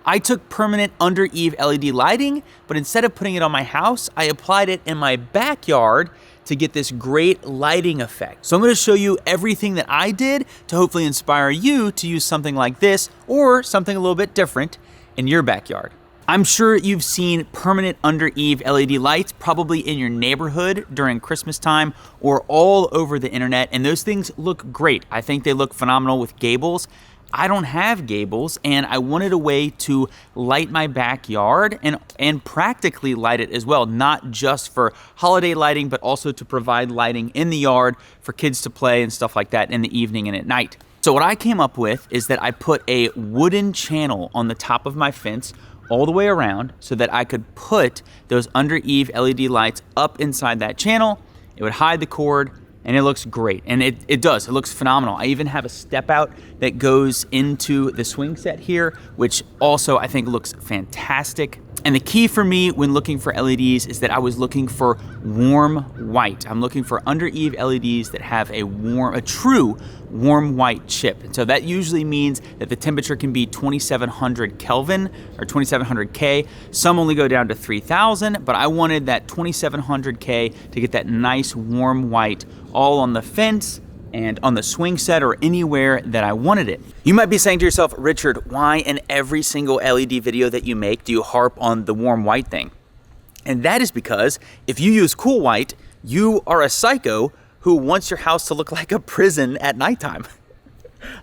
I took permanent under-eave LED lighting, but instead of putting it on my house, I applied it in my backyard to get this great lighting effect. So I'm gonna show you everything that I did to hopefully inspire you to use something like this or something a little bit different in your backyard. I'm sure you've seen permanent under-eave LED lights probably in your neighborhood during Christmas time or all over the internet, and those things look great. I think they look phenomenal with gables. I don't have gables, and I wanted a way to light my backyard and practically light it as well, not just for holiday lighting, but also to provide lighting in the yard for kids to play and stuff like that in the evening and at night. So what I came up with is that I put a wooden channel on the top of my fence all the way around so that I could put those under-eave LED lights up inside that channel. It would hide the cord, and it looks great. And it does, it looks phenomenal. I even have a step out that goes into the swing set here, which also I think looks fantastic. And the key for me when looking for LEDs is that I was looking for warm white. I'm looking for under-eave LEDs that have a true warm white chip. And so that usually means that the temperature can be 2700 Kelvin or 2700 K. Some only go down to 3000, but I wanted that 2700 K to get that nice warm white all on the fence and on the swing set or anywhere that I wanted it. You might be saying to yourself, Richard, why in every single LED video that you make do you harp on the warm white thing? And that is because if you use cool white, you are a psycho who wants your house to look like a prison at nighttime.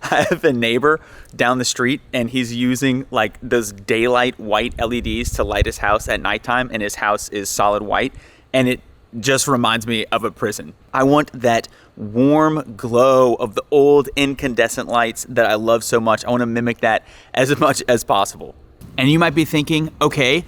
I have a neighbor down the street and he's using like those daylight white LEDs to light his house at nighttime, and his house is solid white, and it just reminds me of a prison. I want that warm glow of the old incandescent lights that I love so much. I want to mimic that as much as possible. And you might be thinking, okay,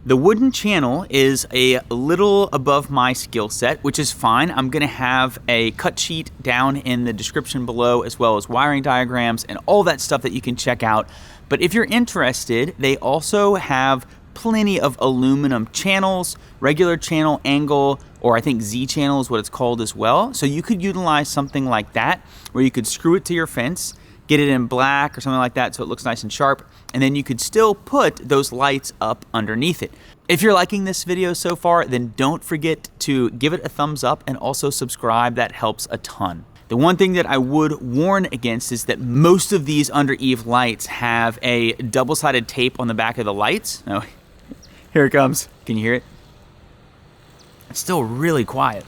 the wooden channel is a little above my skill set, which is fine. I'm gonna have a cut sheet down in the description below, as well as wiring diagrams and all that stuff that you can check out. But if you're interested, they also have plenty of aluminum channels, regular channel, angle, or I think Z channel is what it's called as well. So you could utilize something like that where you could screw it to your fence, get it in black or something like that so it looks nice and sharp, and then you could still put those lights up underneath it. If you're liking this video so far, then don't forget to give it a thumbs up and also subscribe. That helps a ton. The one thing that I would warn against is that most of these under-eave lights have a double-sided tape on the back of the lights. Oh, here it comes. Can you hear it? It's still really quiet.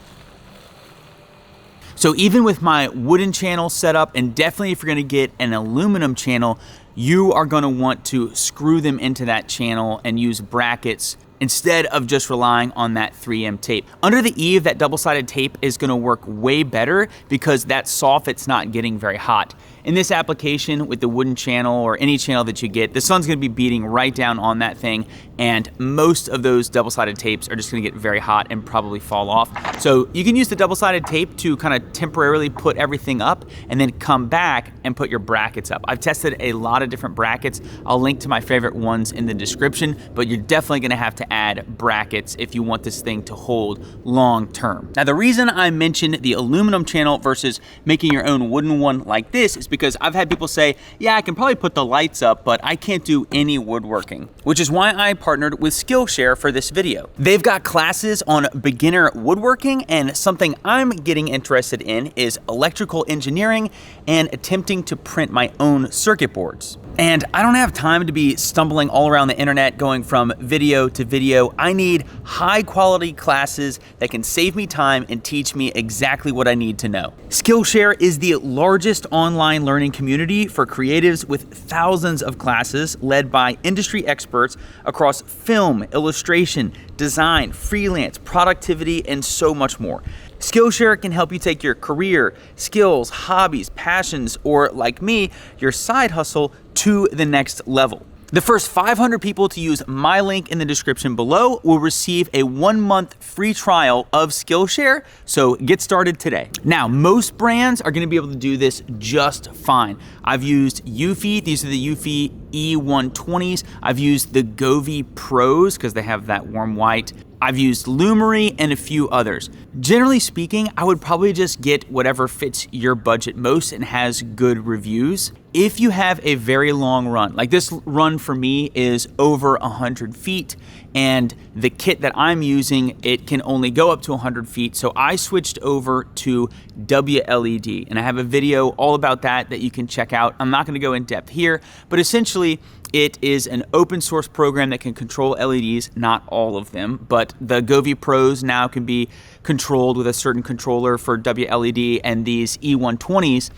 So even with my wooden channel set up, and definitely if you're gonna get an aluminum channel, you are gonna want to screw them into that channel and use brackets instead of just relying on that 3M tape. Under the eave, that double-sided tape is gonna work way better because that soffit's not getting very hot. In this application with the wooden channel or any channel that you get, the sun's gonna be beating right down on that thing, and most of those double-sided tapes are just gonna get very hot and probably fall off. So you can use the double-sided tape to kind of temporarily put everything up and then come back and put your brackets up. I've tested a lot of different brackets. I'll link to my favorite ones in the description, but you're definitely gonna have to add brackets if you want this thing to hold long term. Now, the reason I mentioned the aluminum channel versus making your own wooden one like this is because I've had people say, yeah, I can probably put the lights up, but I can't do any woodworking, which is why I partnered with Skillshare for this video. They've got classes on beginner woodworking, and something I'm getting interested in is electrical engineering and attempting to print my own circuit boards. And I don't have time to be stumbling all around the internet going from video to video. I need high quality classes that can save me time and teach me exactly what I need to know. Skillshare is the largest online learning community for creatives with thousands of classes led by industry experts across film, illustration, design, freelance, productivity, and so much more. Skillshare can help you take your career, skills, hobbies, passions, or like me, your side hustle to the next level. The first 500 people to use my link in the description below will receive a 1-month free trial of Skillshare, so get started today. Now, most brands are gonna be able to do this just fine. I've used Eufy, these are the Eufy E120s. I've used the Govee Pros because they have that warm white. I've used Lumery and a few others. Generally speaking, I would probably just get whatever fits your budget most and has good reviews. If you have a very long run, like this run for me is over 100 feet, and the kit that I'm using, it can only go up to 100 feet. So I switched over to WLED, and I have a video all about that you can check out. I'm not gonna go in depth here, but essentially it is an open source program that can control LEDs, not all of them, but the Govee Pros now can be controlled with a certain controller for WLED, and these E120s,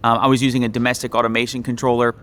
I was using a domestic automation controller.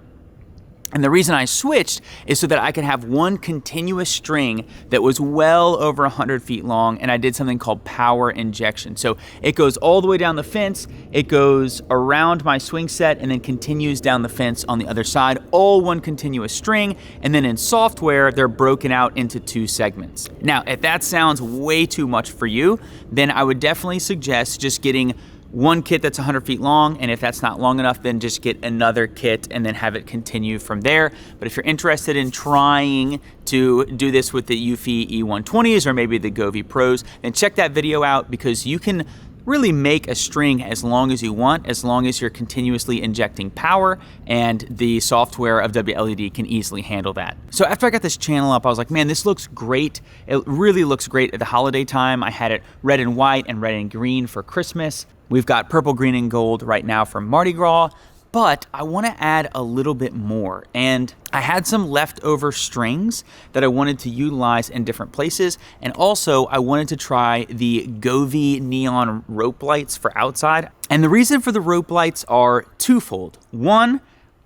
And the reason I switched is so that I could have one continuous string that was well over 100 feet long, and I did something called power injection. So it goes all the way down the fence, it goes around my swing set, and then continues down the fence on the other side, all one continuous string, and then in software, they're broken out into 2 segments. Now, if that sounds way too much for you, then I would definitely suggest just getting one kit that's 100 feet long, and if that's not long enough, then just get another kit and then have it continue from there. But if you're interested in trying to do this with the Eufy E120s or maybe the Govee Pros, then check that video out, because you can really make a string as long as you want, as long as you're continuously injecting power, and the software of WLED can easily handle that. So after I got this channel up, I was like, man, this looks great. It really looks great at the holiday time. I had it red and white and red and green for Christmas. We've got purple, green, and gold right now for Mardi Gras, but I want to add a little bit more. And I had some leftover strings that I wanted to utilize in different places. And also I wanted to try the Govee neon rope lights for outside. And the reason for the rope lights are twofold. One,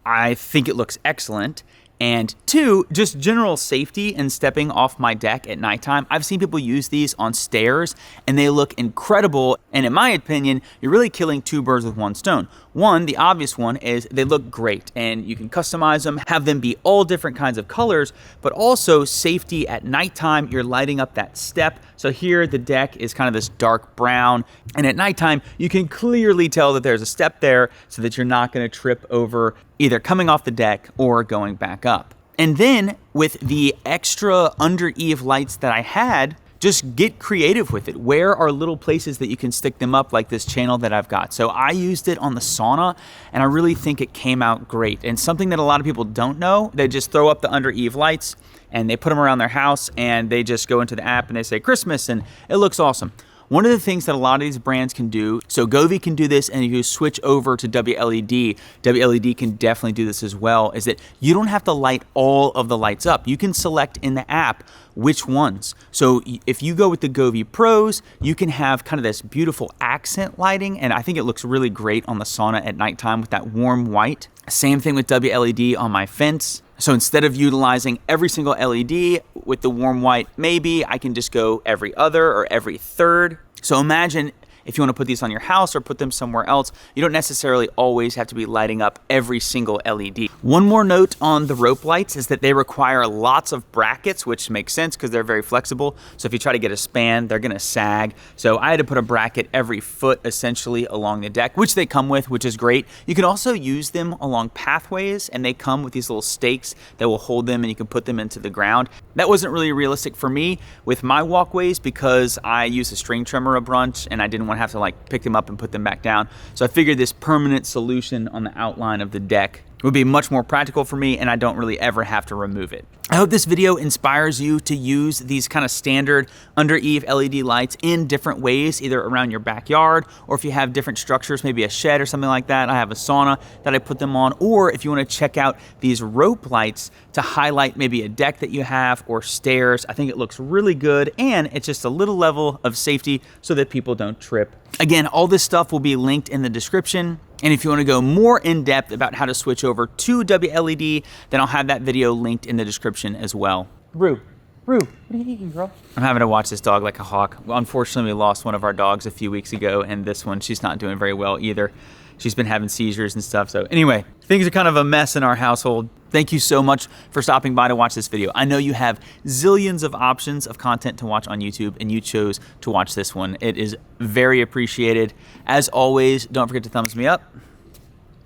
I think it looks excellent. And 2, just general safety and stepping off my deck at nighttime. I've seen people use these on stairs and they look incredible. And in my opinion, you're really killing 2 birds with 1 stone. One, the obvious one, is they look great and you can customize them, have them be all different kinds of colors, but also safety at nighttime. You're lighting up that step. So here the deck is kind of this dark brown, and at nighttime you can clearly tell that there's a step there so that you're not going to trip over either coming off the deck or going back up. And then with the extra under eave lights that I had, just get creative with it. Where are little places that you can stick them up, like this channel that I've got? So I used it on the sauna, and I really think it came out great. And something that a lot of people don't know, they just throw up the under eave lights and they put them around their house, and they just go into the app and they say Christmas, and it looks awesome. One of the things that a lot of these brands can do, so Govee can do this, and if you switch over to WLED, WLED can definitely do this as well, is that you don't have to light all of the lights up. You can select in the app which ones. So if you go with the Govee Pros, you can have kind of this beautiful accent lighting, and I think it looks really great on the sauna at nighttime with that warm white. Same thing with WLED on my fence. So instead of utilizing every single LED with the warm white, maybe I can just go every other or every third. So imagine if you want to put these on your house or put them somewhere else, you don't necessarily always have to be lighting up every single LED. One more note on the rope lights is that they require lots of brackets, which makes sense because they're very flexible. So if you try to get a span, they're gonna sag. So I had to put a bracket every foot essentially along the deck, which they come with, which is great. You can also use them along pathways, and they come with these little stakes that will hold them, and you can put them into the ground. That wasn't really realistic for me with my walkways because I use a string trimmer a bunch and I didn't want to have to like pick them up and put them back down. So I figured this permanent solution on the outline of the deck would be much more practical for me, and I don't really ever have to remove it. I hope this video inspires you to use these kind of standard under eave LED lights in different ways, either around your backyard, or if you have different structures, maybe a shed or something like that. I have a sauna that I put them on, or if you want to check out these rope lights to highlight maybe a deck that you have or stairs. I think it looks really good, and it's just a little level of safety so that people don't trip. Again, all this stuff will be linked in the description. And if you want to go more in depth about how to switch over to WLED, then I'll have that video linked in the description as well. Rue, what are you eating, girl? I'm having to watch this dog like a hawk. Well, unfortunately, we lost one of our dogs a few weeks ago, and this one, she's not doing very well either. She's been having seizures and stuff. So anyway, things are kind of a mess in our household. Thank you so much for stopping by to watch this video. I know you have zillions of options of content to watch on YouTube, and you chose to watch this one. It is very appreciated. As always, don't forget to thumbs me up,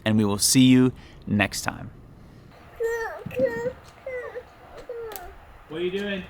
and we will see you next time. What are you doing?